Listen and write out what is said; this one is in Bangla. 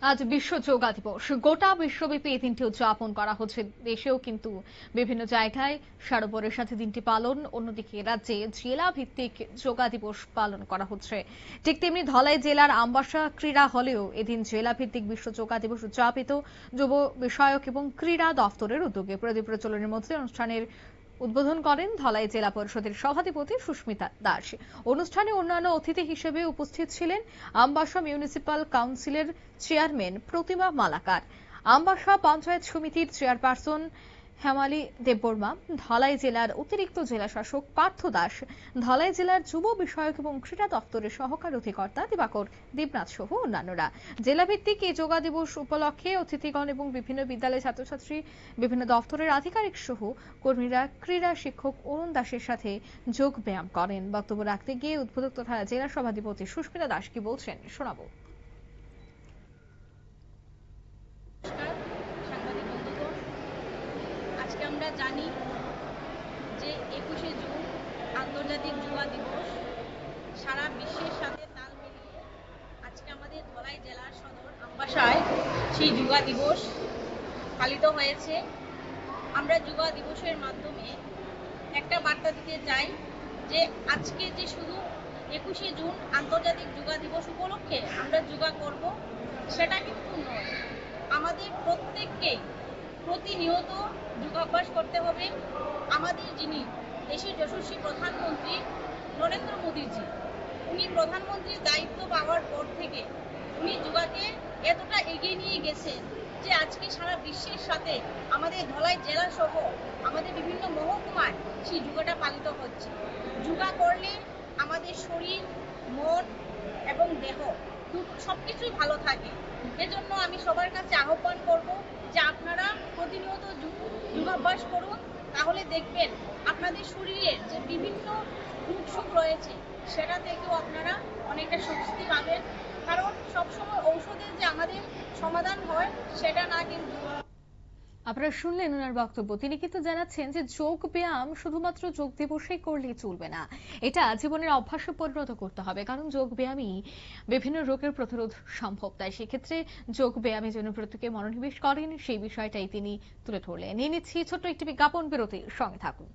আজ বিশ্ব যোগা দিবস। গোটা বিশ্বব্যাপী এই দিনটি উদযাপন করা হচ্ছে। দেশেও কিন্তু বিভিন্ন জায়গায় সাড়ম্বরের সাথে দিনটি পালন। অন্যদিকে রাজ্যে জেলা ভিত্তিক যোগা দিবস পালন করা হচ্ছে। ঠিক তেমনি ধলাই জেলার আমবাসা ক্রীড়া হলেও এদিন জেলা ভিত্তিক বিশ্ব যোগা দিবস উদযাপিত। যুব বিষয়ক এবং ক্রীড়া দফতরের উদ্যোগে প্রদীপ প্রজ্বলনের মধ্যে অনুষ্ঠানের উদ্বোধন করেন ধলাই জেলা পরিষদের সভাধিপতি সুস্মিতা দাস। অনুষ্ঠানে অন্যান্য অতিথি হিসেবে উপস্থিত ছিলেন আমবাসা মিউনিসিপাল কাউন্সিলের চেয়ারম্যান প্রতিমা মালাকার, আমবাসা পঞ্চায়েত সমিতির চেয়ারপারসন হেমালি দেববর্মা, ধলাই জেলার অতিরিক্ত জেলাশাসক পার্থ দাস, ধলাই জেলার যুব বিষয়ক এবং ক্রীড়া দপ্তরের সহকারী অধিকর্তা দিবাকর দেবনাথ সহ অন্যান্যরা। জেলাভিত্তিক এই যোগা দিবস উপলক্ষে অতিথিগণ এবং বিভিন্ন বিদ্যালয়ের ছাত্রছাত্রী, বিভিন্ন দপ্তরের আধিকারিক সহ কর্মীরা ক্রীড়া শিক্ষক অরুণ দাসের সাথে যোগ ব্যায়াম করেন। বক্তব্য রাখতে গিয়ে উদ্বোধক তথা জেলা সভাধিপতি সুস্মিতা দাস কি বলছেন শোনাবো। সাংবাদিক বন্ধুগণ, আজকে আমরা জানি যে 21শে জুন আন্তর্জাতিক যুবা দিবস। সারা বিশ্বের সাথে তাল মিলিয়ে আজকে আমাদের ধলাই জেলার সদর আমবাসায় সেই যুবা দিবস পালিত হয়েছে। আমরা যুবা দিবসের মাধ্যমে একটা বার্তা দিতে চাই যে আজকে যে শুধু 21শে জুন আন্তর্জাতিক যুবা দিবস উপলক্ষে আমরা যোগা করব সেটা কিন্তু নয়। আমাদের প্রত্যেককেই প্রতিনিয়ত যোগাভ্যাস করতে হবে। আমাদের যিনি দেশের যশস্বী প্রধানমন্ত্রী নরেন্দ্র মোদীজি, উনি প্রধানমন্ত্রীর দায়িত্ব পাওয়ার পর থেকে উনি যোগাকে এতটা এগিয়ে নিয়ে গেছেন যে আজকে সারা বিশ্বের সাথে আমাদের ধলাই জেলা সহ আমাদের বিভিন্ন মহকুমায় সেই যোগাটা পালিত হচ্ছে। যোগা করলে আমাদের শরীর, মন এবং দেহ সবকিছুই ভালো থাকে। এজন্য আমি সবার কাছে আহ্বান করব যে আপনারা প্রতিনিয়ত যোগাভ্যাস করুন, তাহলে দেখবেন আপনাদের শরীরের যে বিভিন্ন রোগশোক রয়েছে সেটা থেকেও আপনারা অনেকটা স্বস্তি পাবেন। কারণ সবসময় ঔষধের যে আমাদের সমাধান হয় সেটা না, কিন্তু আপনারা শুনলেন ওনার বক্তব্য। তিনি কিন্তু জানাচ্ছেন যে যোগ ব্যায়াম শুধুমাত্র যোগ দিবসেই করলেই চলবে না, এটা জীবনের অভ্যাসে পরিণত করতে হবে। কারণ যোগ ব্যায়ামই বিভিন্ন রোগের প্রতিরোধ সম্ভব। তাই সেক্ষেত্রে যোগ ব্যায়ামে যেন প্রত্যেকে মনোনিবেশ করেন সেই বিষয়টাই তিনি তুলে ধরলেন। নিয়ে নিচ্ছি ছোট্ট একটি বিজ্ঞাপন বিরতি, সঙ্গে থাকুন।